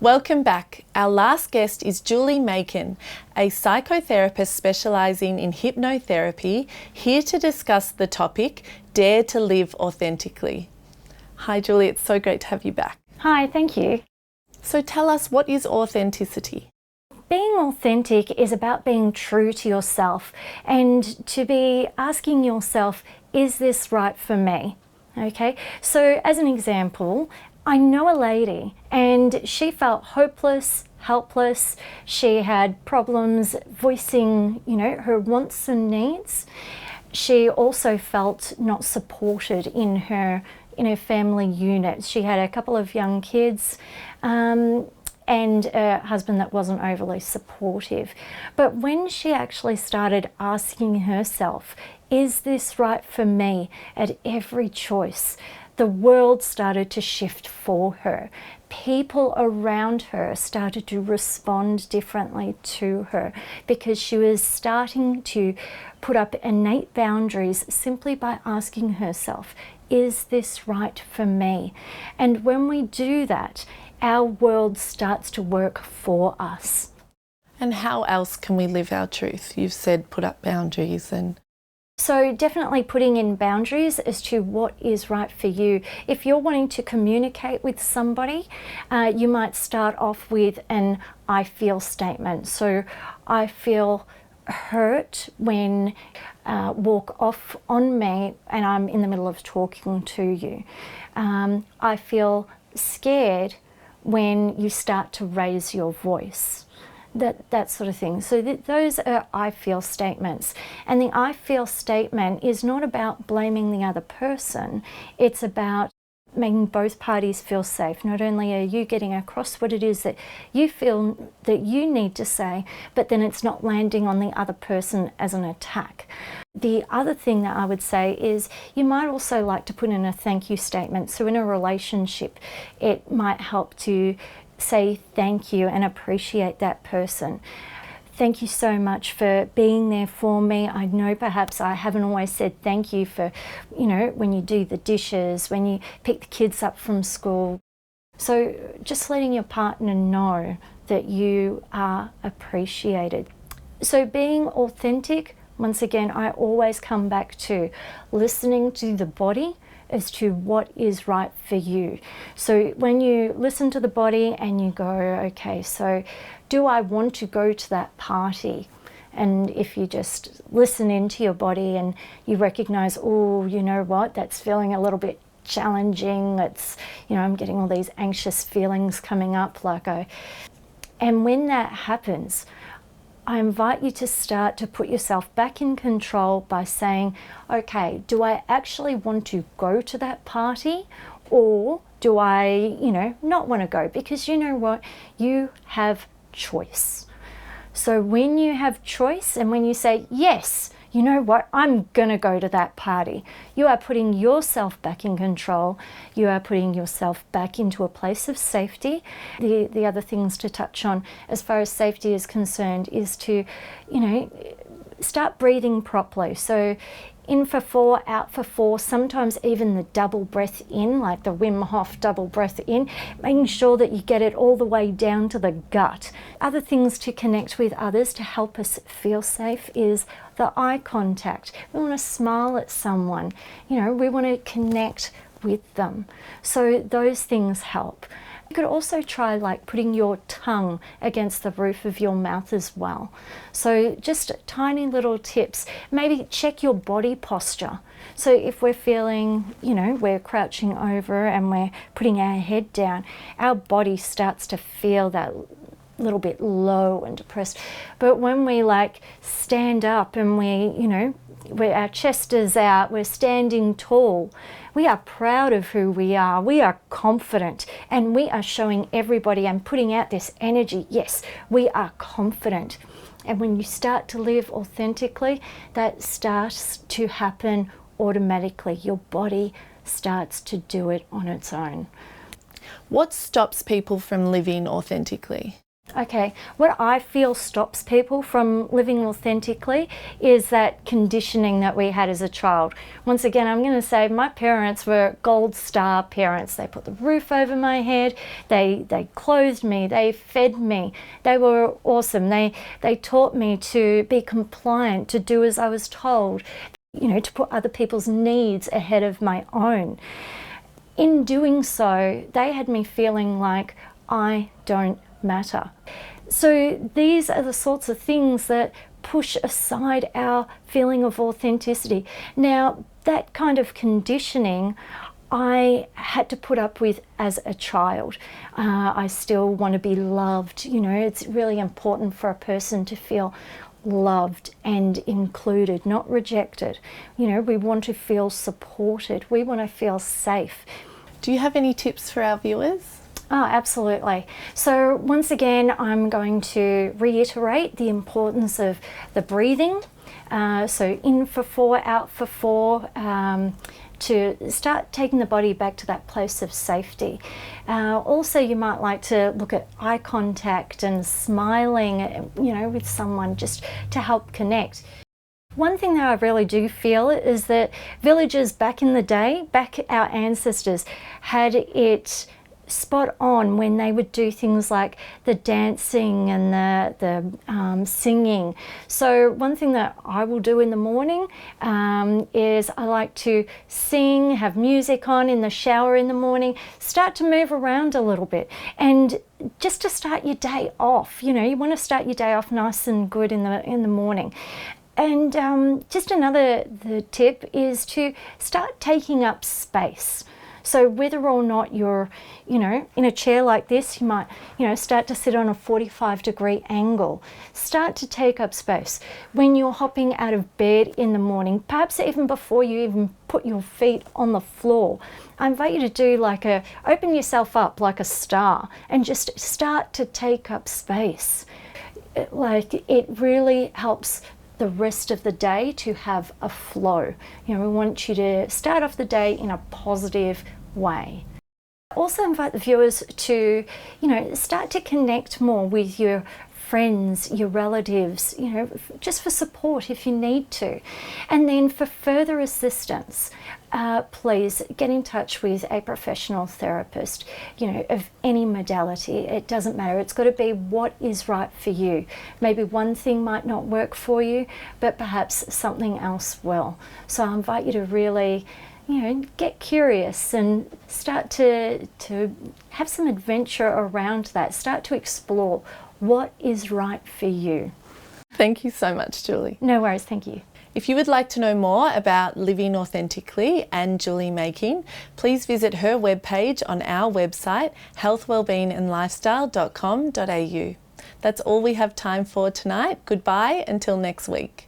Welcome back. Our last guest is Julie Makin, a psychotherapist specialising in hypnotherapy, here to discuss the topic, Dare to Live Authentically. Hi Julie, it's so great to have you back. Hi, thank you. So tell us, what is authenticity? Being authentic is about being true to yourself and to be asking yourself, is this right for me? Okay, so as an example, I know a lady and she felt hopeless, helpless. She had problems voicing, her wants and needs. She also felt not supported in her family unit. She had a couple of young kids and a husband that wasn't overly supportive. But when she actually started asking herself, is this right for me, at every choice, the world started to shift for her. People around her started to respond differently to her because she was starting to put up innate boundaries simply by asking herself, is this right for me? And when we do that, our world starts to work for us. And how else can we live our truth? You've said put up boundaries and... So definitely putting in boundaries as to what is right for you. If you're wanting to communicate with somebody, you might start off with an I feel statement. So I feel hurt when walk off on me and I'm in the middle of talking to you. I feel scared when you start to raise your voice. That sort of thing. So those are I feel statements. And the I feel statement is not about blaming the other person. It's about making both parties feel safe. Not only are you getting across what it is that you feel that you need to say, but then it's not landing on the other person as an attack. The other thing that I would say is you might also like to put in a thank you statement. So in a relationship, it might help to say thank you and appreciate that person. Thank you so much for being there for me. I know perhaps I haven't always said thank you for, when you do the dishes, when you pick the kids up from school. So just letting your partner know that you are appreciated. So being authentic, once again, I always come back to listening to the body as to what is right for you. So when you listen to the body and you go, okay, so do I want to go to that party? And if you just listen into your body and you recognize, oh, you know what, that's feeling a little bit challenging. It's, I'm getting all these anxious feelings coming up. And when that happens, I invite you to start to put yourself back in control by saying, okay, do I actually want to go to that party, or do I, not want to go? Because you know what? You have choice. So when you have choice and when you say, yes, you know what, I'm going to go to that party, you are putting yourself back in control. You are putting yourself back into a place of safety. The other things to touch on as far as safety is concerned is to, start breathing properly. So in for 4, out for 4, sometimes even the double breath in, like the Wim Hof double breath in, making sure that you get it all the way down to the gut. Other things to connect with others to help us feel safe is the eye contact. We want to smile at someone, we want to connect with them. So those things help. You could also try putting your tongue against the roof of your mouth as well. So just tiny little tips. Maybe check your body posture. So if we're feeling, we're crouching over and we're putting our head down, our body starts to feel that little bit low and depressed. But when we stand up and where our chest is out, we're standing tall, we are proud of who we are, we are confident, and we are showing everybody and putting out this energy, yes, we are confident. And when you start to live authentically, that starts to happen automatically. Your body starts to do it on its own. What stops people from living authentically? Okay, what I feel stops people from living authentically is that conditioning that we had as a child. Once again, I'm going to say my parents were gold star parents. They put the roof over my head, they clothed me, they fed me, they were awesome. They taught me to be compliant, to do as I was told, you know, to put other people's needs ahead of my own. In doing so, they had me feeling like I don't matter. So these are the sorts of things that push aside our feeling of authenticity. Now, that kind of conditioning I had to put up with as a child. I still want to be loved. You know, it's really important for a person to feel loved and included, not rejected. You know, we want to feel supported. We want to feel safe. Do you have any tips for our viewers? Oh, absolutely. So once again, I'm going to reiterate the importance of the breathing. So in for 4, out for 4, to start taking the body back to that place of safety. Also, you might like to look at eye contact and smiling, you know, with someone just to help connect. One thing that I really do feel is that villagers back in the day, our ancestors, had it spot on when they would do things like the dancing and the singing. So one thing that I will do in the morning is I like to sing, have music on in the shower in the morning, start to move around a little bit, and just to start your day off. You know, you want to start your day off nice and good in the morning. And just the tip is to start taking up space. So whether or not you're, you know, in a chair like this, you might, you know, start to sit on a 45-degree angle. Start to take up space. When you're hopping out of bed in the morning, perhaps even before you even put your feet on the floor, I invite you to do open yourself up like a star and just start to take up space. It really helps the rest of the day to have a flow. You know, we want you to start off the day in a positive way. Also invite the viewers to, you know, start to connect more with your friends, your relatives, you know, just for support if you need to. And then for further assistance, please get in touch with a professional therapist, you know, of any modality. It doesn't matter. It's got to be what is right for you. Maybe one thing might not work for you, but perhaps something else will. So I invite you to really, you know, get curious and start to have some adventure around that. Start to explore what is right for you. Thank you so much, Julie. No worries, thank you. If you would like to know more about living authentically and Julie Makin, please visit her webpage on our website, healthwellbeingandlifestyle.com.au. That's all we have time for tonight. Goodbye until next week.